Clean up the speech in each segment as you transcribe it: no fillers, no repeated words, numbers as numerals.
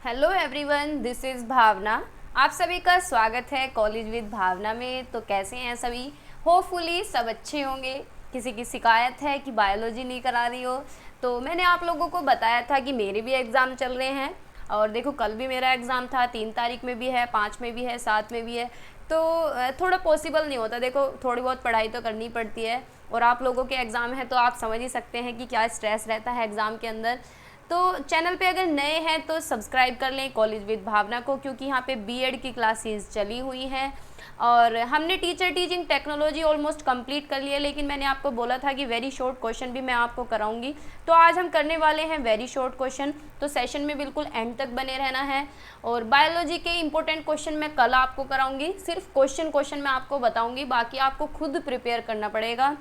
Hello everyone, this is भावना। आप सभी का स्वागत है कॉलेज विद भावना में। तो कैसे हैं सभी? होपफुली सब अच्छे होंगे। किसी की शिकायत है कि बायोलॉजी नहीं करा रही हो, तो मैंने आप लोगों को बताया था कि मेरे भी एग्ज़ाम चल रहे हैं। और देखो, कल भी मेरा एग्ज़ाम था, 3 तारीख में भी है, 5 में भी है, 7 में भी है। तो थोड़ा पॉसिबल नहीं होता। देखो, थोड़ी बहुत पढ़ाई तो करनी पड़ती है, और आप लोगों के एग्ज़ाम है तो आप समझ ही सकते हैं कि क्या स्ट्रेस रहता है एग्ज़ाम के अंदर। तो चैनल पे अगर नए हैं तो सब्सक्राइब कर लें कॉलेज विद भावना को, क्योंकि यहाँ पे बीएड की क्लासेस चली हुई हैं। और हमने teacher teaching technology almost complete कर लिया, लेकिन मैंने आपको बोला था कि वेरी शॉर्ट क्वेश्चन भी मैं आपको कराऊंगी। तो आज हम करने वाले हैं वेरी शॉर्ट क्वेश्चन। तो सेशन में बिल्कुल एंड तक बने रहना है। और बायोलॉजी के इंपॉर्टेंट क्वेश्चन मैं कल आपको कराऊंगी। सिर्फ क्वेश्चन मैं आपको बताऊँगी, बाकी आपको खुद प्रिपेयर करना पड़ेगा।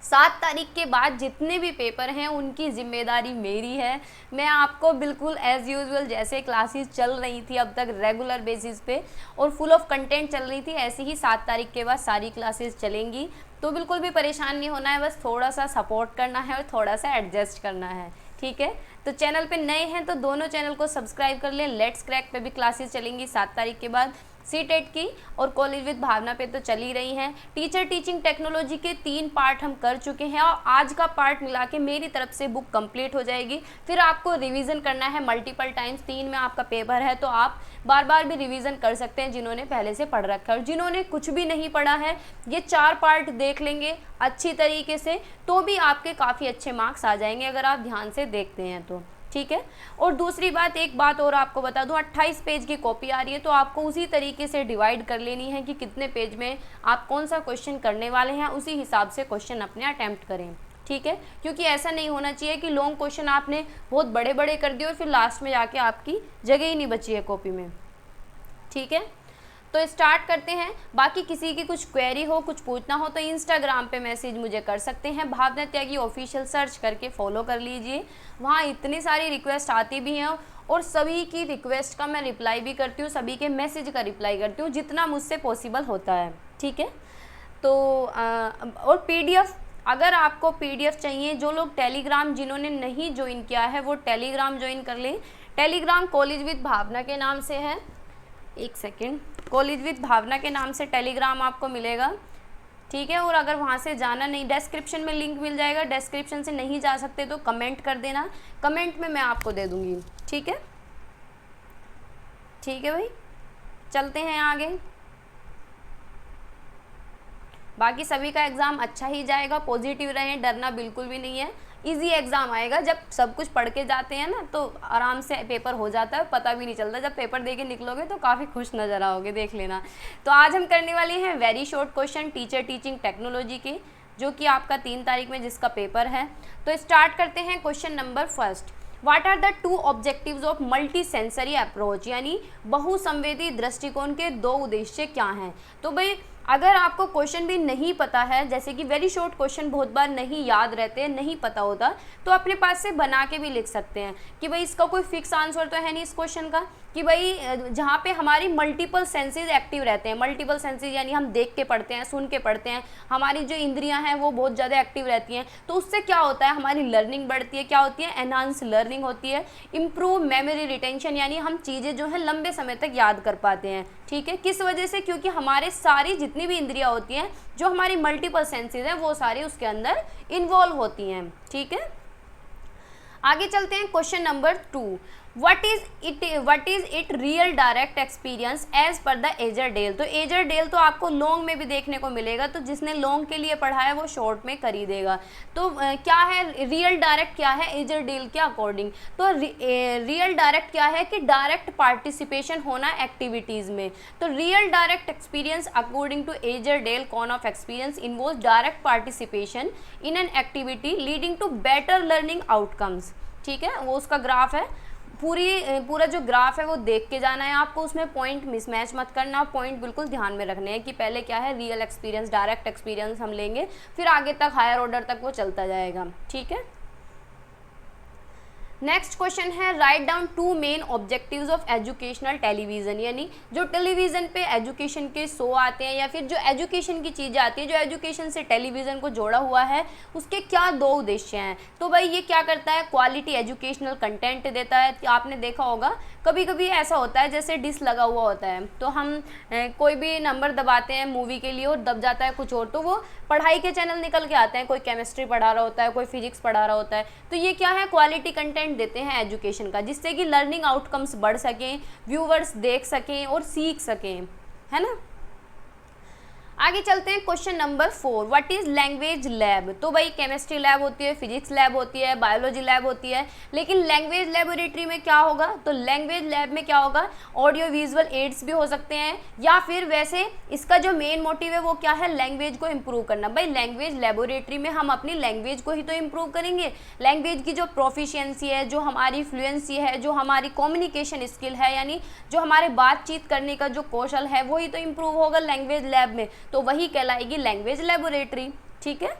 7 तारीख के बाद जितने भी पेपर हैं उनकी जिम्मेदारी मेरी है। मैं आपको बिल्कुल एज़ यूजुअल जैसे क्लासेस चल रही थी अब तक रेगुलर बेसिस पे और फुल ऑफ कंटेंट चल रही थी, ऐसे ही 7 तारीख के बाद सारी क्लासेस चलेंगी। तो बिल्कुल भी परेशान नहीं होना है, बस थोड़ा सा सपोर्ट करना है और थोड़ा सा एडजस्ट करना है, ठीक है। तो चैनल पे नए हैं तो दोनों चैनल को सब्सक्राइब कर लें। लेट्स क्रैक पे भी क्लासेस चलेंगी 7 तारीख के बाद, सीटेट की और कॉलेज विद भावना पे तो चल ही रही हैं। टीचर टीचिंग टेक्नोलॉजी के 3 पार्ट हम कर चुके हैं और आज का पार्ट मिला के मेरी तरफ से बुक कंप्लीट हो जाएगी। फिर आपको रिवीजन करना है मल्टीपल टाइम्स। 3 में आपका पेपर है तो आप बार बार भी रिवीजन कर सकते हैं, जिन्होंने पहले से पढ़ रखा है। और जिन्होंने कुछ भी नहीं पढ़ा है, ये 4 पार्ट देख लेंगे अच्छी तरीके से तो भी आपके काफ़ी अच्छे मार्क्स आ जाएंगे, अगर आप ध्यान से देखते हैं तो, ठीक है। और दूसरी बात, एक बात और आपको बता दूं, 28 पेज की कॉपी आ रही है तो आपको उसी तरीके से डिवाइड कर लेनी है कि कितने पेज में आप कौन सा क्वेश्चन करने वाले हैं, उसी हिसाब से क्वेश्चन अपने अटेम्प्ट करें, ठीक है। क्योंकि ऐसा नहीं होना चाहिए कि लॉन्ग क्वेश्चन आपने बहुत बड़े बड़े कर दिए और फिर लास्ट में जाके आपकी जगह ही नहीं बची है कॉपी में, ठीक है। तो स्टार्ट करते हैं। बाकी किसी की कुछ क्वेरी हो, कुछ पूछना हो तो इंस्टाग्राम पे मैसेज मुझे कर सकते हैं, भावना त्यागी ऑफिशियल सर्च करके फॉलो कर लीजिए। वहाँ इतनी सारी रिक्वेस्ट आती भी हैं और सभी की रिक्वेस्ट का मैं रिप्लाई भी करती हूँ, सभी के मैसेज का रिप्लाई करती हूँ जितना मुझसे पॉसिबल होता है, ठीक है। तो और पीडीएफ, अगर आपको पीडीएफ चाहिए, जो लोग टेलीग्राम जिन्होंने नहीं ज्वाइन किया है वो टेलीग्राम ज्वाइन कर लें। टेलीग्राम कॉलेज विद भावना के नाम से है, एक सेकेंड, कॉलेज विद भावना के नाम से टेलीग्राम आपको मिलेगा, ठीक है। और अगर वहाँ से जाना नहीं, डिस्क्रिप्शन में लिंक मिल जाएगा, डिस्क्रिप्शन से नहीं जा सकते तो कमेंट कर देना, कमेंट में मैं आपको दे दूँगी, ठीक है। ठीक है भाई, चलते हैं आगे। बाकी सभी का एग्ज़ाम अच्छा ही जाएगा, पॉजिटिव रहें, डरना बिल्कुल भी नहीं है। इजी एग्ज़ाम आएगा, जब सब कुछ पढ़ के जाते हैं ना तो आराम से पेपर हो जाता है, पता भी नहीं चलता। जब पेपर दे के निकलोगे तो काफ़ी खुश नज़र आओगे, देख लेना। तो आज हम करने वाले हैं very short question teacher teaching technology के, जो कि आपका 3 तारीख में जिसका पेपर है। तो स्टार्ट करते हैं। Question number first, what are the 2 objectives of multisensory approach, यानी बहुसंवेदी दृष्टिकोण के 2 उद्देश्य क्या हैं। तो भाई अगर आपको क्वेश्चन भी नहीं पता है, जैसे कि वेरी शॉर्ट क्वेश्चन बहुत बार नहीं याद रहते हैं, नहीं पता होता, तो अपने पास से बना के भी लिख सकते हैं कि भाई इसका कोई फिक्स आंसर तो है नहीं इस क्वेश्चन का, कि भाई जहाँ पे हमारी मल्टीपल सेंसेस एक्टिव रहते हैं। मल्टीपल सेंसेस यानी हम देख के पढ़ते हैं, सुन के पढ़ते हैं, हमारी जो इंद्रियां हैं वो बहुत ज़्यादा एक्टिव रहती हैं। तो उससे क्या होता है, हमारी लर्निंग बढ़ती है, क्या होती है, एनहांस लर्निंग होती है, इम्प्रूव मेमोरी रिटेंशन, यानी हम चीज़ें जो है लंबे समय तक याद कर पाते हैं, ठीक है। किस वजह से, क्योंकि हमारे सारी जितनी भी इंद्रियां होती हैं, जो हमारी मल्टीपल सेंसेस हैं, वो सारी उसके अंदर इन्वॉल्व होती हैं, ठीक है। आगे चलते हैं। Question number 2, what is it real direct experience as per the एजर डेल। तो एजर डेल तो आपको लॉन्ग में भी देखने को मिलेगा, तो जिसने लॉन्ग के लिए पढ़ा है वो शॉर्ट में कर ही देगा। तो क्या है रियल डायरेक्ट, क्या है एजर डेल के अकॉर्डिंग। तो रियल डायरेक्ट क्या है कि डायरेक्ट पार्टिसिपेशन होना एक्टिविटीज़ में। तो real direct experience according to एजर Dale cone of experience involves direct participation in an activity leading to better learning outcomes, ठीक है। वो उसका ग्राफ है, पूरा जो ग्राफ है वो देख के जाना है आपको, उसमें पॉइंट मिसमैच मत करना, पॉइंट बिल्कुल ध्यान में रखने हैं कि पहले क्या है रियल एक्सपीरियंस, डायरेक्ट एक्सपीरियंस हम लेंगे, फिर आगे तक हायर ऑर्डर तक वो चलता जाएगा, ठीक है। नेक्स्ट क्वेश्चन है write down 2 main objectives of educational television, यानी जो टेलीविज़न पे एजुकेशन के शो आते हैं या फिर जो एजुकेशन की चीज़ें आती हैं जो एजुकेशन से टेलीविज़न को जोड़ा हुआ है, उसके क्या 2 उद्देश्य हैं। तो भाई ये क्या करता है, क्वालिटी एजुकेशनल कंटेंट देता है। आपने देखा होगा कभी कभी ऐसा होता है जैसे डिश लगा हुआ होता है तो हम कोई भी नंबर दबाते हैं मूवी के लिए और दब जाता है कुछ और, तो वो पढ़ाई के चैनल निकल के आते हैं, कोई केमिस्ट्री पढ़ा रहा होता है, कोई फिजिक्स पढ़ा रहा होता है। तो ये क्या है, क्वालिटी कंटेंट देते हैं एजुकेशन का, जिससे कि लर्निंग आउटकम्स बढ़ सकें, व्यूवर्स देख सकें और सीख सकें, है ना। आगे चलते हैं question number 4, what is language lab. तो भाई केमिस्ट्री लैब होती है, फिजिक्स लैब होती है, बायोलॉजी लैब होती है, लेकिन लैंग्वेज लेबोरेटरी में क्या होगा, तो लैंग्वेज लैब में क्या होगा, ऑडियो विजुअल एड्स भी हो सकते हैं या फिर वैसे इसका जो मेन मोटिव है वो क्या है, लैंग्वेज को इम्प्रूव करना। भाई लैंग्वेज लेबोरेटरी में हम अपनी लैंग्वेज को ही तो इम्प्रूव करेंगे, लैंग्वेज की जो प्रोफिशिएंसी है, जो हमारी फ्लुएंसी है, जो हमारी कम्युनिकेशन स्किल है, यानी जो हमारे बातचीत करने का जो कौशल है वही तो इम्प्रूव होगा लैंग्वेज लैब में, तो वही कहलाएगी लैंग्वेज लेबोरेटरी। ठीक है।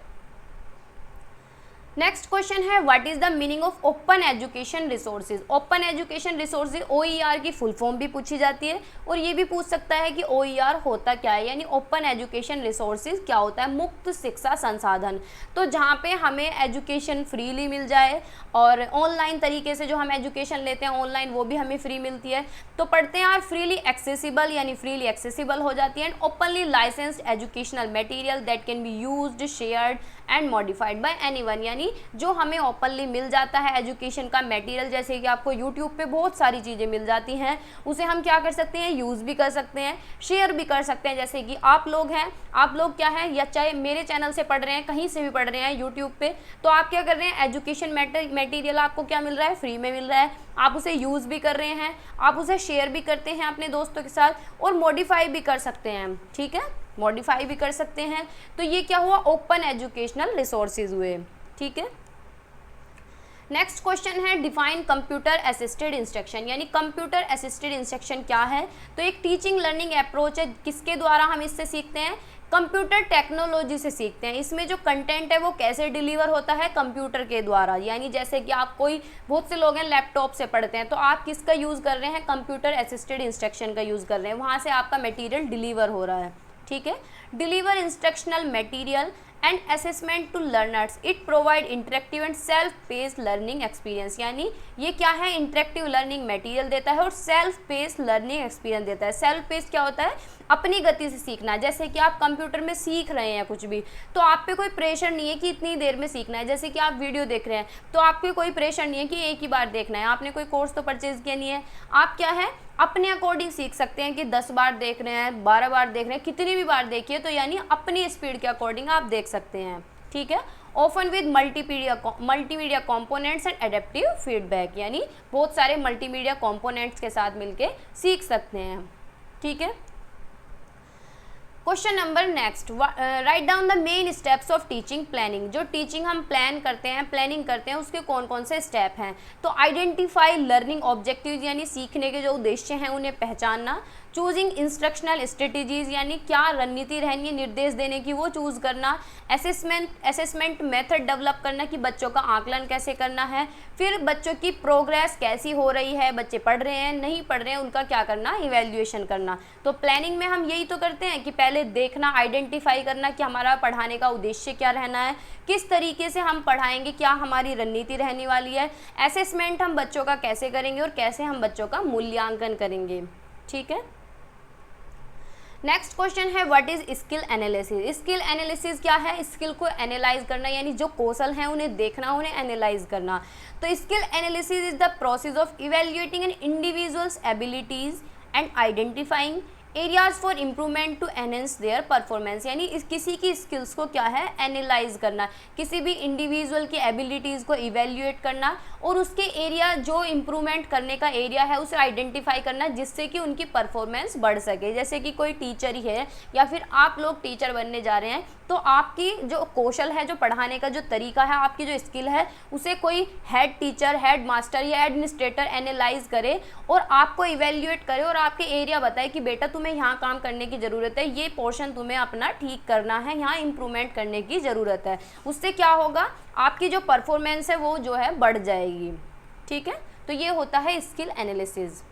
नेक्स्ट क्वेश्चन है what is the meaning of open education resources. Open education resources OER की फुल फॉर्म भी पूछी जाती है और ये भी पूछ सकता है कि OER होता क्या है, यानी ओपन एजुकेशन रिसोर्सेज क्या होता है, मुक्त शिक्षा संसाधन। तो जहाँ पे हमें एजुकेशन फ्रीली मिल जाए और ऑनलाइन तरीके से जो हम एजुकेशन लेते हैं ऑनलाइन वो भी हमें फ्री मिलती है, तो पढ़ते हैं और फ्रीली एक्सेसिबल, यानी फ्रीली एक्सेसिबल हो जाती है। And openly licensed educational material that can be used, shared and modified by anyone, यानी जो हमें ओपनली मिल जाता है एजुकेशन का मटेरियल, जैसे कि आपको यूट्यूब पे बहुत सारी चीज़ें मिल जाती हैं, उसे हम क्या कर सकते हैं, यूज़ भी कर सकते हैं, शेयर भी कर सकते हैं। जैसे कि आप लोग हैं, आप लोग क्या है, या चाहे मेरे चैनल से पढ़ रहे हैं, कहीं से भी पढ़ रहे हैं यूट्यूब पे, तो आप क्या कर रहे हैं, एजुकेशन मटेरियल आपको क्या मिल रहा है, फ्री में मिल रहा है, आप उसे यूज़ भी कर रहे हैं, आप उसे शेयर भी करते हैं अपने दोस्तों के साथ और मॉडिफाई भी कर सकते हैं। ठीक है, मॉडिफाई भी कर सकते हैं। तो ये क्या हुआ, ओपन एजुकेशनल रिसोर्सेज हुए। ठीक है। नेक्स्ट क्वेश्चन है डिफाइन कंप्यूटर असिस्टेड इंस्ट्रक्शन, यानी कंप्यूटर असिस्टेड इंस्ट्रक्शन क्या है, तो एक टीचिंग लर्निंग अप्रोच है, किसके द्वारा हम इससे सीखते हैं, कंप्यूटर टेक्नोलॉजी से सीखते हैं। इसमें जो कंटेंट है वो कैसे डिलीवर होता है, कंप्यूटर के द्वारा, यानी जैसे कि आप कोई, बहुत से लोग हैं लैपटॉप से पढ़ते हैं, तो आप किसका यूज़ कर रहे हैं, कंप्यूटर असिस्टेड इंस्ट्रक्शन का यूज़ कर रहे हैं, वहाँ से आपका मटेरियल डिलीवर हो रहा है। ठीक है। Deliver instructional material and assessment to learners, it provide interactive and self paced learning experience, यानी ये क्या है, इंटरेक्टिव लर्निंग मटेरियल देता है और सेल्फ पेस्ड लर्निंग एक्सपीरियंस देता है। सेल्फ पेस्ड क्या होता है, अपनी गति से सीखना। जैसे कि आप कंप्यूटर में सीख रहे हैं कुछ भी, तो आप पे कोई प्रेशर नहीं है कि इतनी देर में सीखना है। जैसे कि आप वीडियो देख रहे हैं तो आपके कोई प्रेशर नहीं है कि एक ही बार देखना है, आपने कोई कोर्स तो परचेज किया नहीं है, आप क्या है अपने अकॉर्डिंग सीख सकते हैं कि 10 बार देख रहे हैं, 12 बार देख रहे हैं, कितनी भी बार देखिए, तो यानी अपनी स्पीड के अकॉर्डिंग आप देख सकते हैं। ठीक है। Often with multimedia components and adaptive feedback, यानी बहुत सारे मल्टीमीडिया कंपोनेंट्स के साथ मिलके सीख सकते हैं। ठीक है। Question number next, write down the main steps of teaching planning. जो टीचिंग हम प्लान करते हैं, प्लानिंग करते हैं, उसके कौन कौन से स्टेप हैं। तो आइडेंटिफाई लर्निंग ऑब्जेक्टिव्स, यानी सीखने के जो उद्देश्य हैं उन्हें पहचानना। चूजिंग इंस्ट्रक्शनल स्ट्रेटेजीज, यानी क्या रणनीति रहनी है निर्देश देने की, वो चूज़ करना। असेसमेंट मेथड डेवलप करना कि बच्चों का आकलन कैसे करना है। फिर बच्चों की प्रोग्रेस कैसी हो रही है, बच्चे पढ़ रहे हैं नहीं पढ़ रहे हैं, उनका क्या करना, इवैल्यूएशन करना। तो प्लानिंग में हम यही तो करते हैं कि पहले देखना, आइडेंटिफाई करना कि हमारा पढ़ाने का उद्देश्य क्या रहना है, किस तरीके से हम पढ़ाएंगे, क्या हमारी रणनीति रहने वाली है। असेसमेंट हम बच्चों का कैसे करेंगे और कैसे हम बच्चों का मूल्यांकन करेंगे। ठीक है। नेक्स्ट क्वेश्चन है what is skill analysis. Skill analysis क्या है, स्किल को एनालाइज करना, यानी जो कौशल हैं उन्हें देखना, उन्हें एनालाइज करना। तो skill analysis is the process of evaluating an individual's abilities and identifying areas for improvement to enhance their performance, यानी किसी की स्किल्स को क्या है, एनालाइज करना, किसी भी इंडिविजुअल की एबिलिटीज़ को इवेल्युएट करना और उसके एरिया, जो इम्प्रूवमेंट करने का एरिया है उसे आइडेंटिफाई करना, जिससे कि उनकी परफॉर्मेंस बढ़ सके। जैसे कि कोई टीचर ही है या फिर आप लोग टीचर बनने जा रहे हैं, तो आपकी जो कौशल है, जो पढ़ाने का जो तरीका है, आपकी जो स्किल है, उसे कोई हेड टीचर, हेड मास्टर या एडमिनिस्ट्रेटर एनालाइज करे और आपको इवेल्युएट करे और आपके एरिया बताए कि बेटा तुम्हें यहाँ काम करने की ज़रूरत है, ये पोर्शन तुम्हें अपना ठीक करना है, यहाँ इम्प्रूवमेंट करने की ज़रूरत है। उससे क्या होगा, आपकी जो परफॉर्मेंस है वो जो है बढ़ जाएगी। ठीक है, तो ये होता है स्किल एनालिसिस।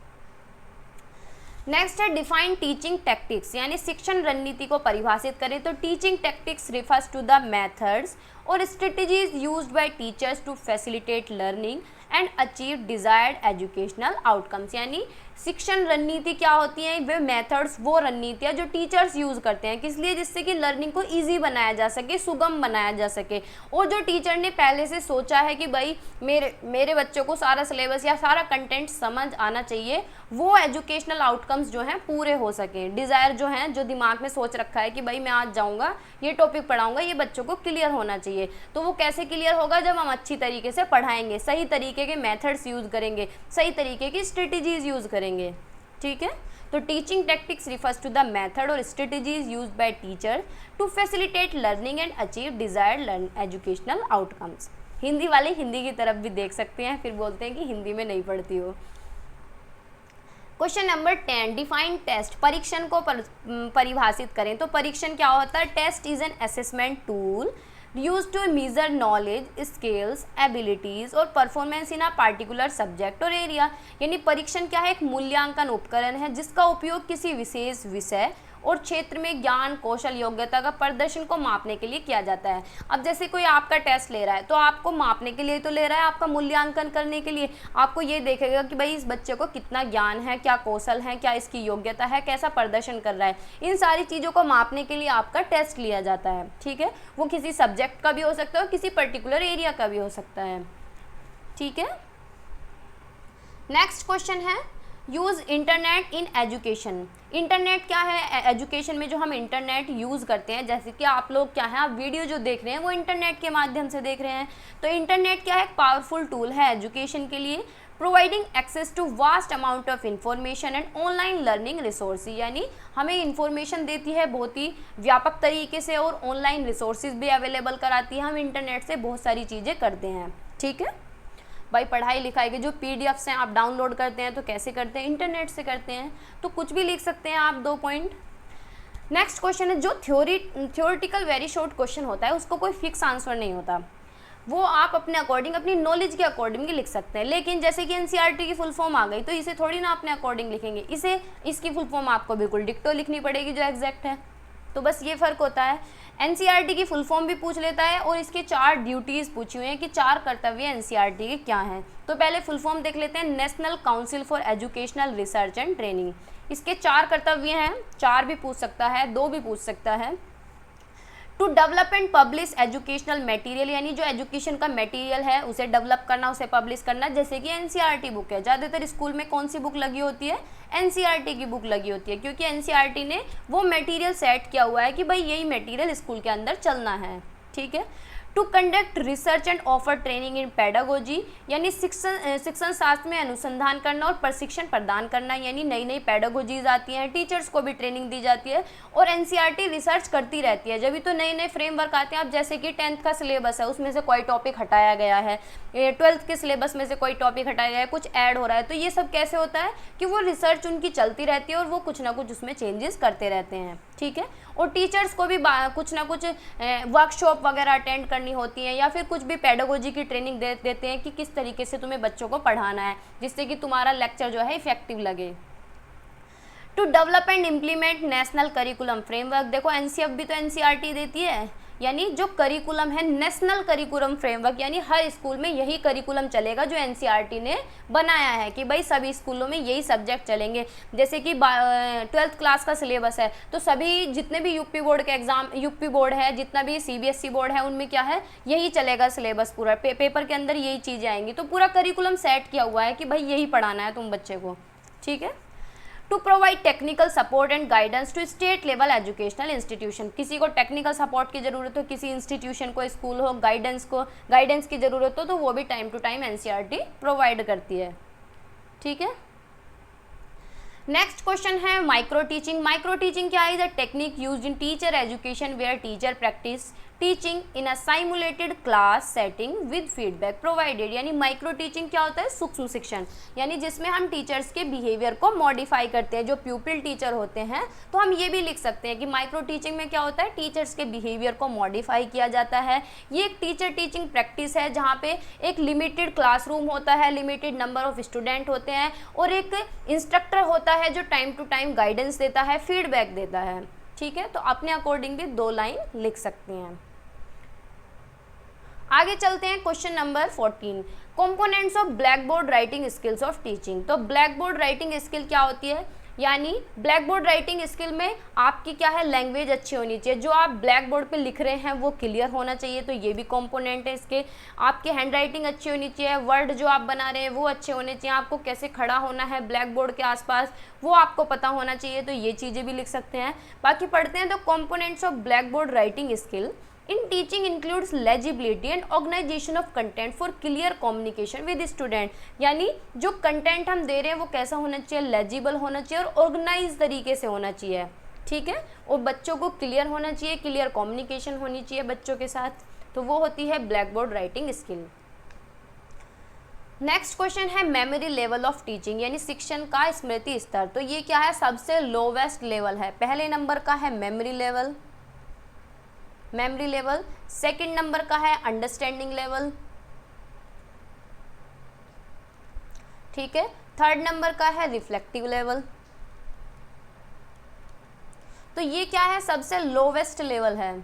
नेक्स्ट है डिफाइन टीचिंग टैक्टिक्स, यानी शिक्षण रणनीति को परिभाषित करें तो teaching tactics refers to the methods और strategies used by teachers to facilitate learning and achieve desired educational outcomes. यानी शिक्षण रणनीति क्या होती है, वे मेथड्स, वो रणनीतियाँ जो टीचर्स यूज़ करते हैं, किस लिए, जिससे कि लर्निंग को इजी बनाया जा सके, सुगम बनाया जा सके, और जो टीचर ने पहले से सोचा है कि भाई मेरे बच्चों को सारा सिलेबस या सारा कंटेंट समझ आना चाहिए, वो एजुकेशनल आउटकम्स जो हैं पूरे हो सकें। डिज़ायर जो हैं, जो दिमाग में सोच रखा है कि भाई मैं आज जाऊँगा, ये टॉपिक पढ़ाऊँगा, ये बच्चों को क्लियर होना चाहिए, तो वो कैसे क्लियर होगा, जब हम अच्छी तरीके से पढ़ाएंगे, सही तरीके के मेथड्स यूज़ करेंगे, सही तरीके की स्ट्रेटजीज यूज़ करेंगे। ठीक है, तो teaching tactics refers to the method और strategies used by teacher to facilitate learning and achieve desired educational outcomes. Hindi वाले हिंदी की तरफ भी देख सकते हैं, फिर बोलते हैं कि हिंदी में नहीं पढ़ती हो। क्वेश्चन नंबर 10, डिफाइन टेस्ट, परीक्षण को परिभाषित करें तो परीक्षण क्या होता है। Test is an assessment tool used to measure knowledge, skills, abilities और performance in a particular subject और area। यानी परीक्षण क्या है, एक मूल्यांकन उपकरण है जिसका उपयोग किसी विशेष विषय और क्षेत्र में ज्ञान, कौशल, योग्यता का प्रदर्शन को मापने के लिए किया जाता है। अब जैसे कोई आपका टेस्ट ले रहा है तो आपको मापने के लिए तो ले रहा है, आपका मूल्यांकन करने के लिए, आपको ये देखेगा कि भाई इस बच्चे को कितना ज्ञान है, क्या कौशल है, क्या इसकी योग्यता है, कैसा प्रदर्शन कर रहा है, इन सारी चीज़ों को मापने के लिए आपका टेस्ट लिया जाता है। ठीक है, वो किसी सब्जेक्ट का भी हो सकता है और किसी पर्टिकुलर एरिया का भी हो सकता है। ठीक है, नेक्स्ट क्वेश्चन है use internet in education. Internet क्या है, एजुकेशन में जो हम इंटरनेट यूज़ करते हैं, जैसे कि आप लोग क्या है, आप वीडियो जो देख रहे हैं वो इंटरनेट के माध्यम से देख रहे हैं, तो इंटरनेट क्या है, एक पावरफुल टूल है एजुकेशन के लिए, providing access to vast amount of information and online learning resources. यानी हमें इंफॉर्मेशन देती है बहुत ही व्यापक तरीके से और ऑनलाइन रिसोर्सेज भी अवेलेबल कराती है। हम इंटरनेट से बहुत सारी चीज़ें करते हैं। ठीक है भाई, पढ़ाई लिखाई के जो पीडीएफ्स हैं आप डाउनलोड करते हैं तो कैसे करते हैं, इंटरनेट से करते हैं, तो कुछ भी लिख सकते हैं आप 2 पॉइंट। नेक्स्ट क्वेश्चन है जो थ्योरेटिकल वेरी शॉर्ट क्वेश्चन होता है उसको कोई फिक्स आंसर नहीं होता, वो आप अपने अकॉर्डिंग, अपनी नॉलेज के अकॉर्डिंग लिख सकते हैं। लेकिन जैसे कि एनसीईआरटी की फुल फॉर्म आ गई तो इसे थोड़ी ना अपने अकॉर्डिंग लिखेंगे, इसकी फुल फॉर्म आपको बिल्कुल डिक्टो लिखनी पड़ेगी जो एग्जैक्ट है। तो बस ये फ़र्क होता है। एनसीईआरटी की फुल फॉर्म भी पूछ लेता है और इसके 4 ड्यूटीज़ पूछी हुई हैं कि 4 कर्तव्य एनसीईआरटी के क्या हैं। तो पहले फुल फॉर्म देख लेते हैं, national council for educational research and training. इसके 4 कर्तव्य हैं, 4 भी पूछ सकता है, 2 भी पूछ सकता है। To develop and publish educational material, यानी जो एजुकेशन का मटेरियल है उसे डेवलप करना, उसे पब्लिश करना। जैसे कि एनसीईआरटी बुक है, ज़्यादातर स्कूल में कौन सी बुक लगी होती है, एनसीईआरटी की बुक लगी होती है, क्योंकि एनसीईआरटी ने वो मटेरियल सेट किया हुआ है कि भाई यही मटेरियल स्कूल के अंदर चलना है। ठीक है, to conduct research and offer training in pedagogy, यानी शिक्षण शास्त्र में अनुसंधान करना और प्रशिक्षण प्रदान करना, यानी नई नई पेडागोजीज आती हैं, टीचर्स को भी ट्रेनिंग दी जाती है और एनसीईआरटी रिसर्च करती रहती है, जब भी तो नए नए फ्रेमवर्क आते हैं। अब जैसे कि 10th का सिलेबस है उसमें से कोई टॉपिक हटाया गया है, 12th के सिलेबस में से कोई टॉपिक हटाया गया है, कुछ ऐड हो रहा है, तो ये सब कैसे होता है कि वो रिसर्च उनकी चलती रहती है और वो कुछ ना कुछ उसमें चेंजेस करते रहते हैं। ठीक है, और टीचर्स को भी कुछ ना कुछ वर्कशॉप वगैरह अटेंड करनी होती है या फिर कुछ भी पेडागोजी की ट्रेनिंग दे देते हैं कि किस तरीके से तुम्हें बच्चों को पढ़ाना है, जिससे कि तुम्हारा लेक्चर जो है इफेक्टिव लगे। To develop and implement national curriculum framework, देखो एनसीएफ भी तो एनसीईआरटी देती है, यानी जो करिकुलम है नेशनल करिकुलम फ्रेमवर्क, यानी हर स्कूल में यही करिकुलम चलेगा जो एनसीईआरटी ने बनाया है कि भाई सभी स्कूलों में यही सब्जेक्ट चलेंगे। जैसे कि 12th क्लास का सिलेबस है तो सभी जितने भी यूपी बोर्ड के एग्जाम, यूपी बोर्ड है, जितना भी सीबीएसई बोर्ड है, उनमें क्या है, यही चलेगा सिलेबस पूरा, पेपर के अंदर यही चीज़ें आएंगी। तो पूरा करिकुलम सेट किया हुआ है कि भाई यही पढ़ाना है तुम बच्चे को। ठीक है, to provide technical support and guidance to state level educational institution, किसी को टेक्निकल सपोर्ट की ज़रूरत हो, किसी इंस्टीट्यूशन को, स्कूल हो, गाइडेंस की ज़रूरत हो तो वो भी time to time NCERT provide करती है। ठीक है, नेक्स्ट क्वेश्चन है माइक्रो टीचिंग। माइक्रो टीचिंग क्या है, the technique used in teacher education where teacher practice teaching in a simulated class setting with feedback provided, यानी माइक्रो टीचिंग क्या होता है, सूक्ष्म शिक्षण, यानी जिसमें हम टीचर्स के बिहेवियर को मॉडिफाई करते हैं, जो प्यूपिल टीचर होते हैं। तो हम ये भी लिख सकते हैं कि माइक्रो टीचिंग में क्या होता है, टीचर्स के बिहेवियर को मॉडिफाई किया जाता है। ये एक टीचर टीचिंग प्रैक्टिस है जहाँ पे एक लिमिटेड क्लासरूम होता है, लिमिटेड नंबर ऑफ स्टूडेंट होते हैं और एक इंस्ट्रक्टर होता है जो टाइम टू टाइम गाइडेंस देता है, फीडबैक देता है। ठीक है, तो अपने अकॉर्डिंग भी 2 लाइन लिख सकते हैं। आगे चलते हैं question number 14, components of blackboard writing skills of teaching. तो ब्लैक बोर्ड राइटिंग स्किल क्या होती है, यानी ब्लैक बोर्ड राइटिंग स्किल में आपकी क्या है, लैंग्वेज अच्छी होनी चाहिए, जो आप ब्लैक बोर्ड पे लिख रहे हैं वो क्लियर होना चाहिए, तो ये भी कंपोनेंट है इसके। आपकी हैंड राइटिंग अच्छी होनी चाहिए, वर्ड जो आप बना रहे हैं वो अच्छे होने चाहिए, आपको कैसे खड़ा होना है ब्लैक बोर्ड के आसपास वो आपको पता होना चाहिए, तो ये चीज़ें भी लिख सकते हैं। बाकी पढ़ते हैं तो components of blackboard writing skill in teaching includes legibility and organisation of content for clear communication with student, यानी जो कंटेंट हम दे रहे हैं वो कैसा होना चाहिए, लेजिबल होना चाहिए और ऑर्गेनाइज तरीके से होना चाहिए। ठीक है, और बच्चों को क्लियर होना चाहिए, क्लियर कम्युनिकेशन होनी चाहिए बच्चों के साथ, तो वो होती है black board writing skill. Next question है मेमोरी लेवल ऑफ टीचिंग, यानी शिक्षण का स्मृति स्तर। तो ये क्या है, सबसे लोवेस्ट लेवल है। पहले नंबर का है मेमोरी लेवल, सेकंड नंबर का है अंडरस्टैंडिंग लेवल, ठीक है, थर्ड नंबर का है रिफ्लेक्टिव लेवल। तो ये क्या है, सबसे लोवेस्ट लेवल है,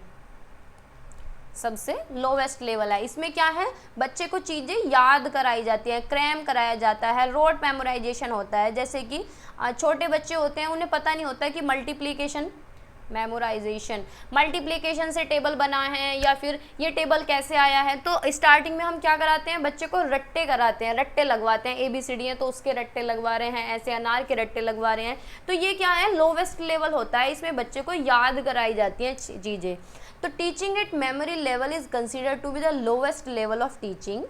सबसे लोवेस्ट लेवल है। इसमें क्या है, बच्चे को चीज़ें याद कराई जाती है, क्रैम कराया जाता है, रोड मेमोराइजेशन होता है। जैसे कि छोटे बच्चे होते हैं, उन्हें पता नहीं होता कि मल्टीप्लिकेशन, मेमोराइजेशन, मल्टीप्लिकेशन से टेबल बना है या फिर ये टेबल कैसे आया है। तो स्टार्टिंग में हम क्या कराते हैं, बच्चे को रट्टे कराते हैं, रट्टे लगवाते हैं, ABCD है तो उसके रट्टे लगवा रहे हैं, ऐसे अनार के रट्टे लगवा रहे हैं। तो ये क्या है, लोवेस्ट लेवल होता है, इसमें बच्चे को याद कराई जाती हैं चीज़ें। तो teaching at memory level is considered to be the lowest level of teaching.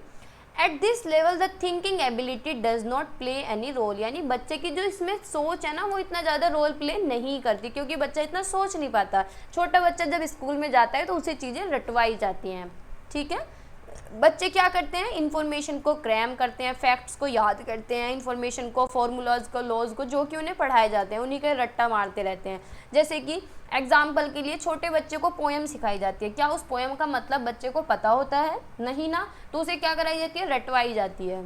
At this level the thinking ability does not play any role, यानी बच्चे की जो इसमें सोच है ना वो इतना ज़्यादा रोल प्ले नहीं करती, क्योंकि बच्चा इतना सोच नहीं पाता। छोटा बच्चा जब स्कूल में जाता है तो उसे चीज़ें रटवाई जाती हैं। ठीक है, बच्चे क्या करते हैं, इन्फॉर्मेशन को क्रैम करते हैं, फैक्ट्स को याद करते हैं, इन्फॉर्मेशन को, फॉर्मूलाज को, लॉज को, जो कि उन्हें पढ़ाए जाते हैं उन्हीं का रट्टा मारते रहते हैं। जैसे कि एग्जाम्पल के लिए छोटे बच्चे को पोएम सिखाई जाती है, क्या उस पोएम का मतलब बच्चे को पता होता है, नहीं ना, तो उसे क्या कराई जाती है, रटवाई जाती है।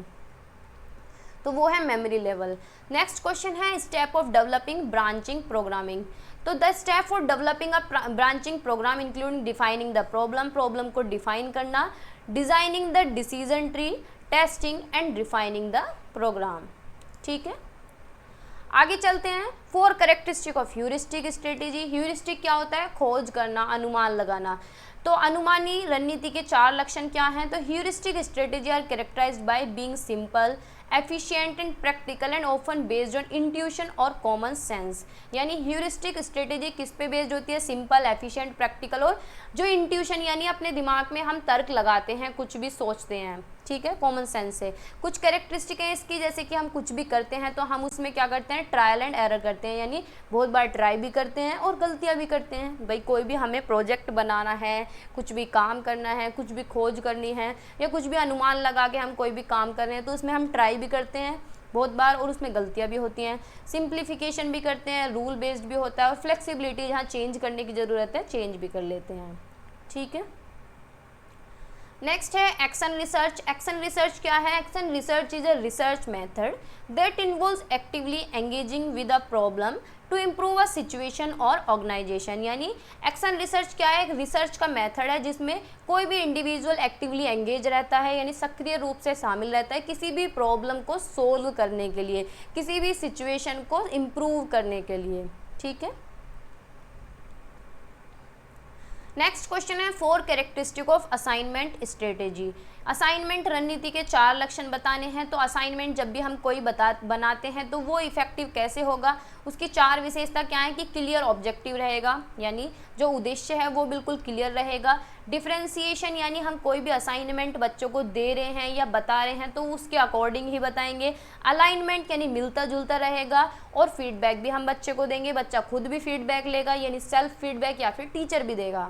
तो वो है मेमोरी लेवल। नेक्स्ट क्वेश्चन है step of developing branching programming. तो the step for developing a branching program including defining the problem को डिफाइन करना, designing the decision tree, testing and refining the program. ठीक है, आगे चलते हैं। 4 characteristic of heuristic strategy. Heuristic क्या होता है, खोज करना, अनुमान लगाना। तो अनुमानी रणनीति के 4 लक्षण क्या हैं, तो heuristic strategy are characterised by being simple, efficient and practical and often based on intuition और कॉमन सेंस। यानी ह्यूरिस्टिक स्ट्रेटेजी किस पे बेस्ड होती है, सिंपल, एफिशिएंट, प्रैक्टिकल और जो इंट्यूशन यानी अपने दिमाग में हम तर्क लगाते हैं, कुछ भी सोचते हैं, ठीक है, कॉमन सेंस से। कुछ कैरेक्टरिस्टिक है इसकी, जैसे कि हम कुछ भी करते हैं तो हम उसमें क्या करते हैं, ट्रायल एंड एरर करते हैं, यानी बहुत बार ट्राई भी करते हैं और गलतियाँ भी करते हैं। भाई कोई भी हमें प्रोजेक्ट बनाना है, कुछ भी काम करना है, कुछ भी खोज करनी है या कुछ भी अनुमान लगा के हम कोई भी काम कर रहे हैं तो उसमें हम ट्राई भी करते हैं बहुत बार और उसमें गलतियाँ भी होती हैं। सिंप्लीफिकेशन भी करते हैं, रूल बेस्ड भी होता है और फ्लेक्सिबिलिटी, जहाँ चेंज करने की ज़रूरत है चेंज भी कर लेते हैं। ठीक है, नेक्स्ट है एक्शन रिसर्च। एक्शन रिसर्च क्या है, action research is a research method that involves actively engaging with a problem to improve a situation और ऑर्गेनाइजेशन। यानी एक्शन रिसर्च क्या है, एक रिसर्च का मेथड है जिसमें कोई भी इंडिविजुअल एक्टिवली एंगेज रहता है, यानी सक्रिय रूप से शामिल रहता है किसी भी प्रॉब्लम को सोल्व करने के लिए, किसी भी सिचुएशन को इम्प्रूव करने के लिए। ठीक है, नेक्स्ट क्वेश्चन है 4 characteristic of assignment strategy. Assignment रणनीति के 4 लक्षण बताने हैं। तो असाइनमेंट जब भी हम कोई बनाते हैं तो वो इफेक्टिव कैसे होगा, उसकी 4 विशेषता क्या है कि क्लियर ऑब्जेक्टिव रहेगा, यानी जो उद्देश्य है वो बिल्कुल क्लियर रहेगा। डिफरेंशिएशन, यानी हम कोई भी असाइनमेंट बच्चों को दे रहे हैं या बता रहे हैं तो उसके अकॉर्डिंग ही बताएंगे। अलाइनमेंट, यानी मिलता जुलता रहेगा। और फीडबैक भी हम बच्चे को देंगे, बच्चा खुद भी फीडबैक लेगा, यानी सेल्फ फीडबैक या फिर टीचर भी देगा।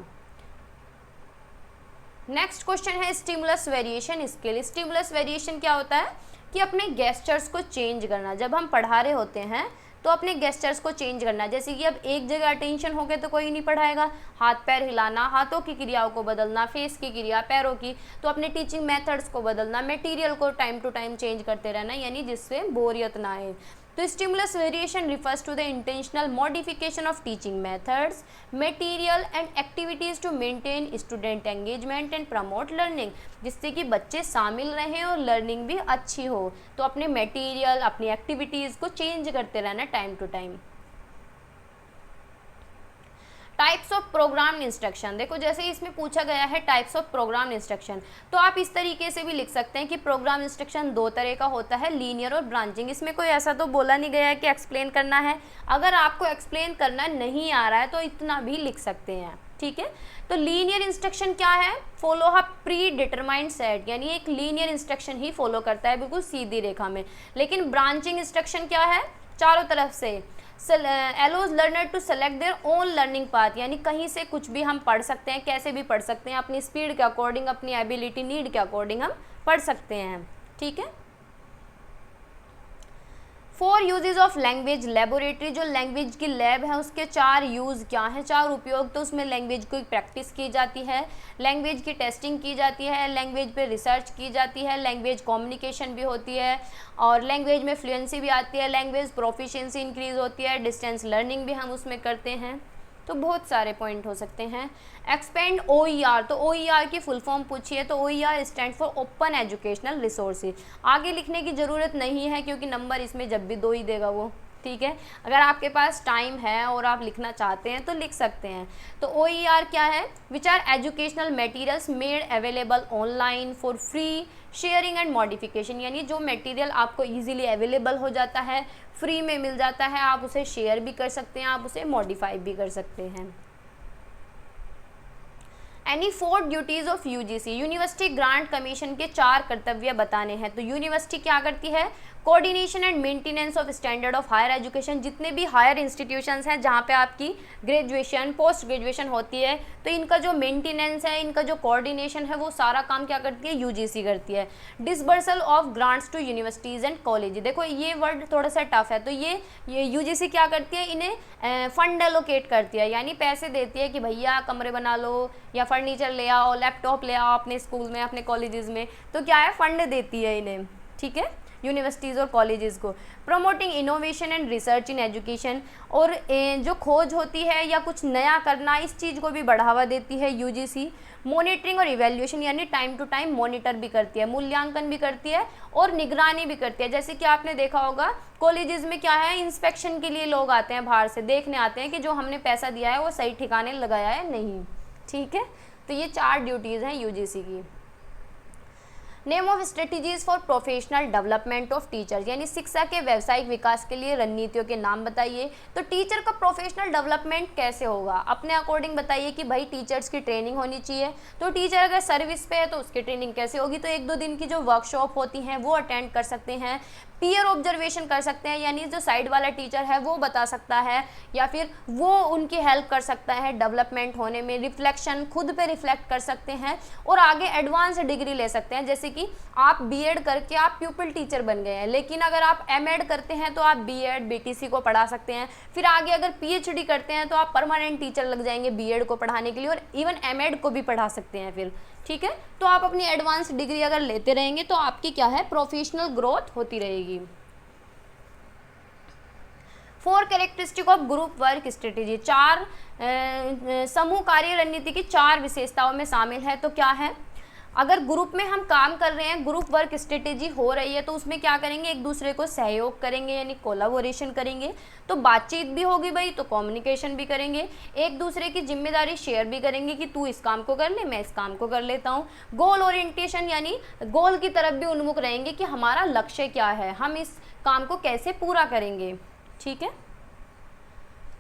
नेक्स्ट क्वेश्चन है stimulus variation skill. Stimulus variation क्या होता है कि अपने गेस्चर्स को चेंज करना। जब हम पढ़ा रहे होते हैं तो अपने गेस्चर्स को चेंज करना, जैसे कि अब एक जगह अटेंशन हो गए तो कोई नहीं पढ़ाएगा, हाथ पैर हिलाना, हाथों की क्रियाओं को बदलना, फेस की क्रिया, पैरों की, तो अपने टीचिंग मेथड्स को बदलना, मटेरियल को टाइम टू टाइम चेंज करते रहना, यानी जिससे बोरियत ना आए। तो stimulus variation refers to the intentional modification of teaching methods, material and activities to maintain student engagement and promote learning, जिससे कि बच्चे शामिल रहें और लर्निंग भी अच्छी हो। तो अपने मटेरियल, अपनी एक्टिविटीज़ को चेंज करते रहना time to time. Types of programme instruction, देखो जैसे इसमें पूछा गया है टाइप्स ऑफ प्रोग्राम इंस्ट्रक्शन, तो आप इस तरीके से भी लिख सकते हैं कि प्रोग्राम इंस्ट्रक्शन दो तरह का होता है, लीनियर और ब्रांचिंग। इसमें कोई ऐसा तो बोला नहीं गया है कि एक्सप्लेन करना है, अगर आपको एक्सप्लेन करना नहीं आ रहा है तो इतना भी लिख सकते हैं, ठीक है। तो लीनियर इंस्ट्रक्शन क्या है, follow a pre determined set, यानी एक लीनियर इंस्ट्रक्शन ही फॉलो करता है बिल्कुल सीधी रेखा में। लेकिन ब्रांचिंग इंस्ट्रक्शन क्या है, चारों तरफ से allows learner to select their own learning path, यानी कहीं से कुछ भी हम पढ़ सकते हैं, कैसे भी पढ़ सकते हैं, अपनी स्पीड के अकॉर्डिंग, अपनी एबिलिटी नीड के अकॉर्डिंग हम पढ़ सकते हैं, ठीक है। 4 यूजेज ऑफ लैंग्वेज लेबोरेटरी, जो लैंग्वेज की लैब है उसके 4 यूज़ क्या हैं, 4 उपयोग। तो उसमें लैंग्वेज की प्रैक्टिस की जाती है, लैंग्वेज की टेस्टिंग की जाती है, लैंग्वेज पे रिसर्च की जाती है, लैंग्वेज कम्युनिकेशन भी होती है और लैंग्वेज में फ्लुएंसी भी आती है, लैंग्वेज प्रोफिशिएंसी इंक्रीज़ होती है, डिस्टेंस लर्निंग भी हम उसमें करते हैं। तो बहुत सारे पॉइंट हो सकते हैं। एक्सपेंड OER, तो OER की फुल फॉर्म पूछिए तो OER stand for open educational resources. आगे लिखने की ज़रूरत नहीं है क्योंकि नंबर इसमें जब भी 2 ही देगा वो, ठीक है। अगर आपके पास टाइम है और आप लिखना चाहते हैं तो लिख सकते हैं। तो OER क्या है, which are educational materials made available online for free sharing and modification, यानी जो मटेरियल आपको इजीली अवेलेबल हो जाता है, फ्री में मिल जाता है, आप उसे शेयर भी कर सकते हैं, आप उसे मॉडिफाई भी कर सकते हैं। Any 4 duties of UGC, university grant commission के 4 कर्तव्य बताने हैं। तो यूनिवर्सिटी क्या करती है, coordination and maintenance of standard of higher education, जितने भी हायर इंस्टीट्यूशंस हैं जहाँ पे आपकी ग्रेजुएशन पोस्ट ग्रेजुएशन होती है, तो इनका जो मेंटेनेंस है, इनका जो कोऑर्डिनेशन है, वो सारा काम क्या करती है, UGC करती है। Disbursal of grants to universities and college, देखो ये वर्ड थोड़ा सा टफ है, तो ये UGC क्या करती है, इन्हें फंड एलोकेट करती है, यानी पैसे देती है कि भैया कमरे बना लो या फर्नीचर ले आओ, लैपटॉप ले आओ अपने स्कूल में, अपने कॉलेजेस में, तो क्या है, फंड देती है इन्हें, ठीक है, यूनिवर्सिटीज़ और कॉलेजेस को। Promoting innovation and research in education, और जो खोज होती है या कुछ नया करना, इस चीज़ को भी बढ़ावा देती है UGC। मॉनिटरिंग और इवैल्यूएशन, यानी टाइम टू टाइम मॉनिटर भी करती है, मूल्यांकन भी करती है और निगरानी भी करती है। जैसे कि आपने देखा होगा कॉलेजेस में क्या है, इंस्पेक्शन के लिए लोग आते हैं, बाहर से देखने आते हैं कि जो हमने पैसा दिया है वो सही ठिकाने लगाया है नहीं, ठीक है। तो ये 4 ड्यूटीज़ हैं UGC की। Name of strategies for professional development of teachers, यानी शिक्षा के व्यावसायिक विकास के लिए रणनीतियों के नाम बताइए। तो टीचर का प्रोफेशनल डेवलपमेंट कैसे होगा, अपने अकॉर्डिंग बताइए कि भाई टीचर्स की ट्रेनिंग होनी चाहिए। तो टीचर अगर सर्विस पे है तो उसकी ट्रेनिंग कैसे होगी, तो 1-2 दिन की जो वर्कशॉप होती हैं वो अटेंड कर सकते हैं। पीयर ऑब्जर्वेशन कर सकते हैं, यानी जो साइड वाला टीचर है वो बता सकता है या फिर वो उनकी हेल्प कर सकता है डेवलपमेंट होने में। रिफ्लेक्शन, खुद पे रिफ्लेक्ट कर सकते हैं और आगे एडवांस डिग्री ले सकते हैं। जैसे कि आप BEd करके आप प्यूपिल टीचर बन गए हैं, लेकिन अगर आप MEd करते हैं तो आप BEd BTC को पढ़ा सकते हैं। फिर आगे अगर PhD करते हैं तो आप परमानेंट टीचर लग जाएंगे BEd को पढ़ाने के लिए और इवन MEd को भी पढ़ा सकते हैं फिर, ठीक है। तो आप अपनी एडवांस डिग्री अगर लेते रहेंगे तो आपकी क्या है, प्रोफेशनल ग्रोथ होती रहेगी। 4 characteristic of group work strategy, 4 समूह कार्य रणनीति की 4 विशेषताओं में शामिल है। तो क्या है, अगर ग्रुप में हम काम कर रहे हैं, ग्रुप वर्क स्ट्रेटेजी हो रही है, तो उसमें क्या करेंगे, एक दूसरे को सहयोग करेंगे, यानी कोलैबोरेशन करेंगे। तो बातचीत भी होगी भाई, तो कम्युनिकेशन भी करेंगे, एक दूसरे की जिम्मेदारी शेयर भी करेंगे कि तू इस काम को कर ले, मैं इस काम को कर लेता हूँ। गोल ओरिएंटेशन, यानी गोल की तरफ भी उन्मुख रहेंगे कि हमारा लक्ष्य क्या है, हम इस काम को कैसे पूरा करेंगे, ठीक है।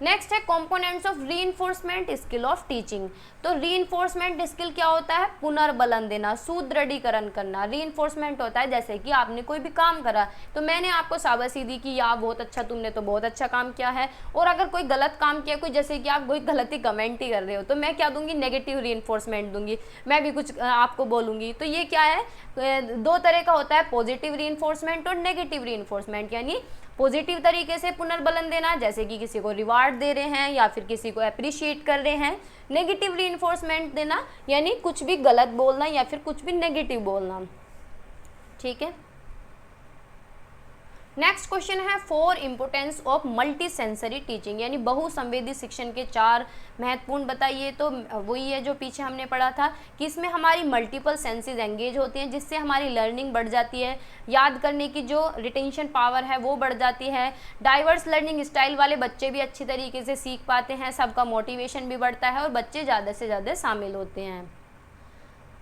नेक्स्ट है components of reinforcement skill of teaching. तो रीइंफोर्समेंट स्किल क्या होता है? पुनर्बलन देना, सुदृढ़ीकरण करना। रीइंफोर्समेंट होता है जैसे कि आपने कोई भी काम करा तो मैंने आपको शाबाशी दी कि यार बहुत अच्छा, तुमने तो बहुत अच्छा काम किया है। और अगर कोई गलत काम किया, कोई जैसे कि आप कोई गलती कमेंट ही कर रहे हो तो मैं क्या दूंगी? नेगेटिव रीइंफोर्समेंट दूंगी, मैं भी कुछ आपको बोलूंगी। तो ये क्या है? दो तरह का होता है, पॉजिटिव रीइंफोर्समेंट और नेगेटिव रीइंफोर्समेंट। यानी पॉजिटिव तरीके से पुनर्बलन देना जैसे कि किसी को रिवार्ड दे रहे हैं या फिर किसी को अप्रिशिएट कर रहे हैं। नेगेटिव रीइंफोर्समेंट देना यानी कुछ भी गलत बोलना या फिर कुछ भी नेगेटिव बोलना। ठीक है। नेक्स्ट क्वेश्चन है 4 importance of multi sensory teaching, यानी बहुसंवेदी शिक्षण के 4 महत्वपूर्ण बताइए। तो वही है जो पीछे हमने पढ़ा था कि इसमें हमारी मल्टीपल सेंसेस एंगेज होती हैं जिससे हमारी लर्निंग बढ़ जाती है, याद करने की जो रिटेंशन पावर है वो बढ़ जाती है। डाइवर्स लर्निंग स्टाइल वाले बच्चे भी अच्छी तरीके से सीख पाते हैं, सबका मोटिवेशन भी बढ़ता है और बच्चे ज़्यादा से ज़्यादा शामिल होते हैं।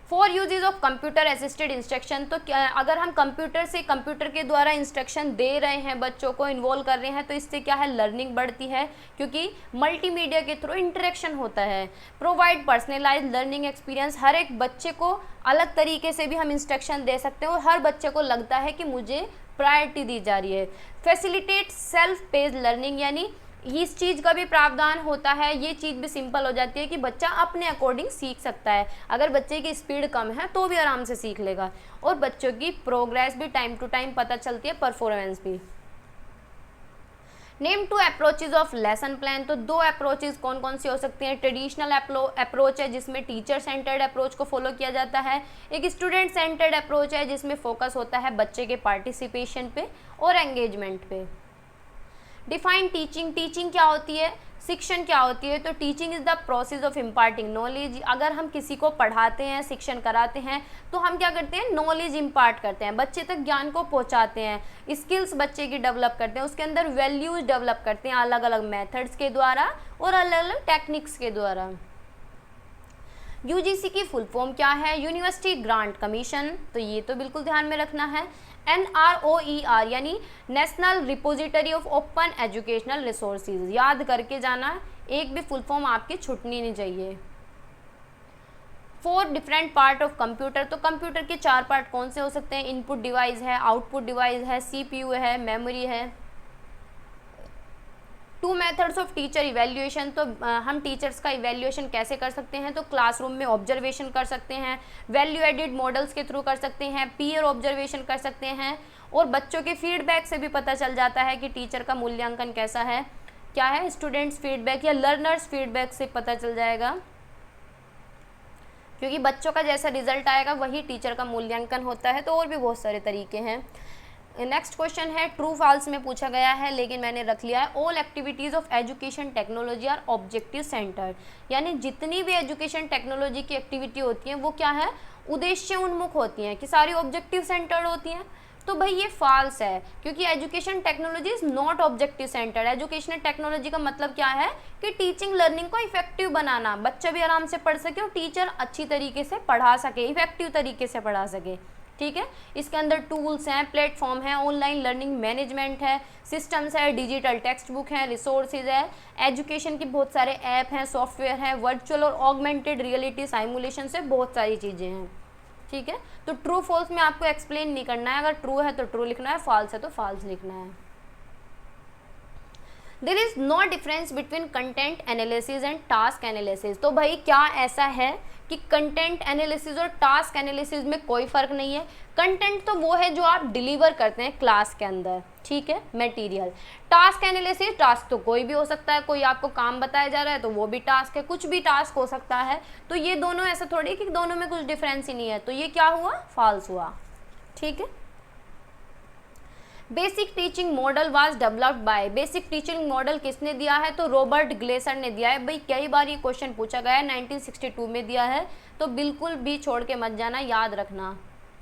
4 uses of computer assisted instruction. तो क्या अगर हम कंप्यूटर के द्वारा इंस्ट्रक्शन दे रहे हैं, बच्चों को इन्वॉल्व कर रहे हैं, तो इससे क्या है? लर्निंग बढ़ती है क्योंकि मल्टीमीडिया के थ्रू इंटरेक्शन होता है। प्रोवाइड पर्सनलाइज्ड लर्निंग एक्सपीरियंस, हर एक बच्चे को अलग तरीके से भी हम इंस्ट्रक्शन दे सकते हैं और हर बच्चे को लगता है कि मुझे प्रायोरिटी दी जा रही है। फैसिलिटेट सेल्फ पेस्ड लर्निंग, यानी इस चीज़ का भी प्रावधान होता है, ये चीज़ भी सिंपल हो जाती है कि बच्चा अपने अकॉर्डिंग सीख सकता है। अगर बच्चे की स्पीड कम है तो भी आराम से सीख लेगा और बच्चों की प्रोग्रेस भी टाइम टू टाइम पता चलती है, परफॉर्मेंस भी। Name 2 approaches of lesson plan. तो 2 अप्रोचेज कौन कौन सी हो सकती हैं? ट्रेडिशनल अप्रोच है जिसमें टीचर सेंटर्ड अप्रोच को फॉलो किया जाता है। एक स्टूडेंट सेंटर्ड अप्रोच है जिसमें फोकस होता है बच्चे के पार्टिसिपेशन पे और एंगेजमेंट पे। Define teaching. टीचिंग क्या होती है? शिक्षण क्या होती है? तो teaching is the process of imparting knowledge. अगर हम किसी को पढ़ाते हैं, शिक्षण कराते हैं तो हम क्या करते हैं? नॉलेज इम्पार्ट करते हैं, बच्चे तक ज्ञान को पहुंचाते हैं, स्किल्स बच्चे की डेवलप करते हैं, उसके अंदर वैल्यूज डेवलप करते हैं अलग अलग मेथड्स के द्वारा और अलग अलग टेक्निक्स के द्वारा। यूजीसी की फुल फॉर्म क्या है? University grant commission. तो ये तो बिल्कुल ध्यान में रखना है। NROER यानी national repository of open educational resources, याद करके जाना, एक भी फुल फॉर्म आपकी छूटनी नहीं चाहिए। 4 डिफरेंट पार्ट ऑफ कंप्यूटर। तो कंप्यूटर के 4 पार्ट कौन से हो सकते हैं? इनपुट डिवाइस है, आउटपुट डिवाइस है, CPU है, मेमोरी है। 2 मेथड्स ऑफ टीचर इवैल्यूएशन। तो हम टीचर्स का इवैल्यूएशन कैसे कर सकते हैं? तो क्लासरूम में ऑब्जर्वेशन कर सकते हैं, वैल्यू एडिड मॉडल्स के थ्रू कर सकते हैं, पीयर ऑब्जर्वेशन कर सकते हैं और बच्चों के फीडबैक से भी पता चल जाता है कि टीचर का मूल्यांकन कैसा है, क्या है? स्टूडेंट्स फीडबैक या लर्नर्स फीडबैक से पता चल जाएगा क्योंकि बच्चों का जैसा रिजल्ट आएगा वही टीचर का मूल्यांकन होता है। तो और भी बहुत सारे तरीके हैं। नेक्स्ट क्वेश्चन है ट्रू फॉल्स में पूछा गया है लेकिन मैंने रख लिया है। All activities of education technology are objective centred, यानी जितनी भी एजुकेशन टेक्नोलॉजी की एक्टिविटी होती हैं वो क्या है? उद्देश्य उन्मुख होती हैं कि सारी ऑब्जेक्टिव सेंटर्ड होती हैं। तो भाई ये फॉल्स है क्योंकि education technology is not objective centred. Educational technology का मतलब क्या है कि टीचिंग लर्निंग को इफेक्टिव बनाना, बच्चा भी आराम से पढ़ सके और टीचर अच्छी तरीके से पढ़ा सके, इफेक्टिव तरीके से पढ़ा सके। ठीक है, इसके अंदर टूल्स हैं, प्लेटफॉर्म है, ऑनलाइन लर्निंग मैनेजमेंट है, सिस्टम्स है, डिजिटल टेक्स्ट बुक है, रिसोर्सेज है, एजुकेशन के बहुत सारे ऐप हैं, सॉफ्टवेयर हैं, वर्चुअल और ऑगमेंटेड रियलिटी साइमुलेशन से बहुत सारी चीज़ें हैं। ठीक है, तो ट्रू फॉल्स में आपको एक्सप्लेन नहीं करना है, अगर ट्रू है तो ट्रू लिखना है, फॉल्स है तो फॉल्स लिखना है। There is no difference between content analysis and task analysis. तो भाई क्या ऐसा है कि कंटेंट एनालिसिस और टास्क एनालिसिस में कोई फ़र्क नहीं है? कंटेंट तो वो है जो आप डिलीवर करते हैं क्लास के अंदर, ठीक है, मटेरियल। टास्क एनालिसिस, टास्क तो कोई भी हो सकता है, कोई आपको काम बताया जा रहा है तो वो भी टास्क है, कुछ भी टास्क हो सकता है। तो ये दोनों ऐसा थोड़ी कि दोनों में कुछ डिफरेंस ही नहीं है, तो ये क्या हुआ? फॉल्स हुआ। ठीक है, basic teaching model was developed by. Basic teaching model किसने दिया है? तो रॉबर्ट ग्लेसर ने दिया है। भाई कई बार ये क्वेश्चन पूछा गया है, 1962 में दिया है, तो बिल्कुल भी छोड़ के मत जाना, याद रखना।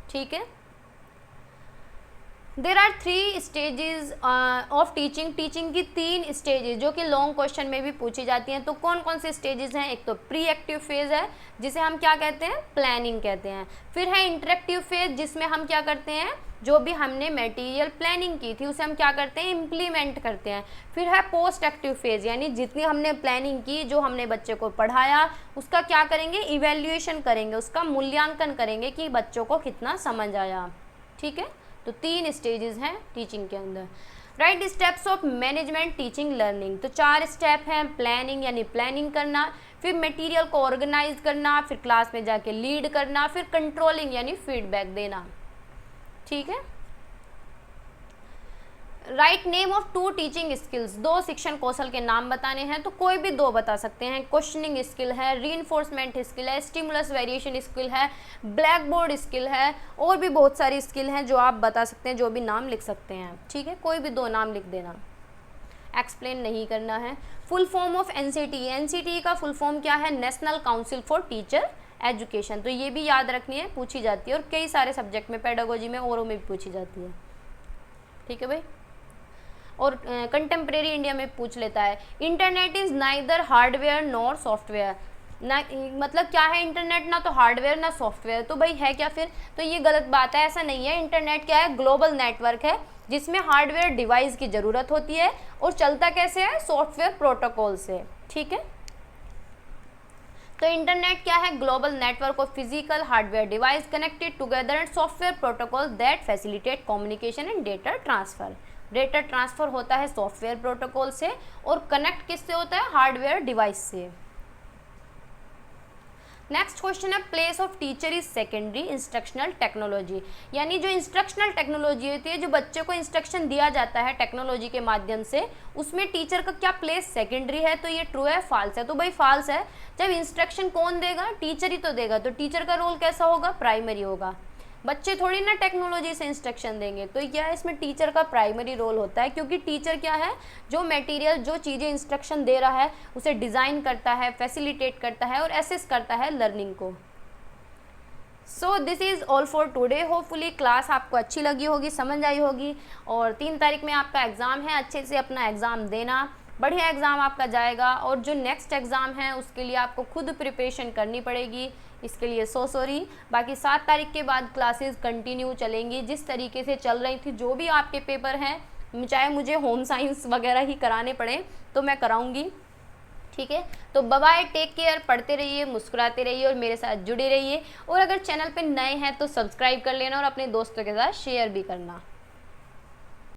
ठीक है, there are 3 stages of teaching. Teaching की 3 स्टेजेस जो कि लॉन्ग क्वेश्चन में भी पूछी जाती हैं। तो कौन कौन से स्टेजेस हैं? एक तो प्री एक्टिव फेज है जिसे हम क्या कहते हैं? प्लानिंग कहते हैं। फिर है इंटरेक्टिव फेज जिसमें हम क्या करते हैं? जो भी हमने मटेरियल प्लानिंग की थी उसे हम क्या करते हैं? इम्प्लीमेंट करते हैं। फिर है पोस्ट एक्टिव फेज, यानी जितनी हमने प्लानिंग की, जो हमने बच्चे को पढ़ाया, उसका क्या करेंगे? इवेल्युएशन करेंगे, उसका मूल्यांकन करेंगे कि बच्चों को कितना समझ आया। ठीक है, तो 3 स्टेजेस हैं टीचिंग के अंदर। Right steps of management teaching learning, तो 4 स्टेप हैं। प्लानिंग यानी प्लानिंग करना, फिर मटेरियल को ऑर्गेनाइज करना, फिर क्लास में जाके लीड करना, फिर कंट्रोलिंग यानी फीडबैक देना। ठीक है। Write name of 2 teaching skills, 2 शिक्षण कौशल के नाम बताने हैं। तो कोई भी 2 बता सकते हैं। क्वेश्चनिंग स्किल है, रीइंफोर्समेंट स्किल है, स्टिमुलस वेरिएशन स्किल है, ब्लैक बोर्ड स्किल है, और भी बहुत सारी स्किल हैं जो आप बता सकते हैं, जो भी नाम लिख सकते हैं। ठीक है, कोई भी 2 नाम लिख देना, एक्सप्लेन नहीं करना है। Full form of NCT, NCT का फुल फॉर्म क्या है? National council for teacher education. तो ये भी याद रखनी है, पूछी जाती है और कई सारे सब्जेक्ट में, पेडागोजी में, औरों में भी पूछी जाती है। ठीक है भाई। और कंटेम्प्रेरी इंडिया में पूछ लेता है internet is neither hardware nor software. ना मतलब क्या है? इंटरनेट ना तो हार्डवेयर ना सॉफ्टवेयर। तो भाई है क्या फिर? तो ये गलत बात है, ऐसा नहीं है। इंटरनेट क्या है? ग्लोबल नेटवर्क है जिसमें हार्डवेयर डिवाइस की ज़रूरत होती है और चलता कैसे है? सॉफ्टवेयर प्रोटोकॉल से। ठीक है, तो इंटरनेट क्या है? Global network of physical hardware device connected together and software protocol that facilitate communication and data transfer. Data transfer होता है सॉफ्टवेयर प्रोटोकॉल से और कनेक्ट किससे होता है? हार्डवेयर डिवाइस से। नेक्स्ट क्वेश्चन है place of teacher is secondary instructional technology, यानी जो इंस्ट्रक्शनल टेक्नोलॉजी होती है, जो बच्चे को इंस्ट्रक्शन दिया जाता है टेक्नोलॉजी के माध्यम से, उसमें टीचर का क्या प्लेस? सेकेंडरी है। तो ये ट्रू है, फॉल्स है? तो भाई फॉल्स है। जब इंस्ट्रक्शन कौन देगा? टीचर ही तो देगा। तो टीचर का रोल कैसा होगा? प्राइमरी होगा। बच्चे थोड़ी ना टेक्नोलॉजी से इंस्ट्रक्शन देंगे। तो क्या है? इसमें टीचर का प्राइमरी रोल होता है, क्योंकि टीचर क्या है? जो मटेरियल, जो चीज़ें इंस्ट्रक्शन दे रहा है उसे डिज़ाइन करता है, फैसिलिटेट करता है और असेस करता है लर्निंग को। So this is all for today. Hopefully class आपको अच्छी लगी होगी, समझ आई होगी। और 3 तारीख में आपका एग्ज़ाम है, अच्छे से अपना एग्ज़ाम देना, बढ़िया एग्ज़ाम आपका जाएगा। और जो नेक्स्ट एग्ज़ाम है उसके लिए आपको खुद प्रिपरेशन करनी पड़ेगी, इसके लिए सॉरी। बाकी 7 तारीख के बाद क्लासेस कंटिन्यू चलेंगी जिस तरीके से चल रही थी। जो भी आपके पेपर हैं, चाहे मुझे होम साइंस वगैरह ही कराने पड़े तो मैं कराऊंगी। ठीक है, तो बाय बाय, टेक केयर, पढ़ते रहिए, मुस्कुराते रहिए और मेरे साथ जुड़े रहिए। और अगर चैनल पे नए हैं तो सब्सक्राइब कर लेना और अपने दोस्तों के साथ शेयर भी करना।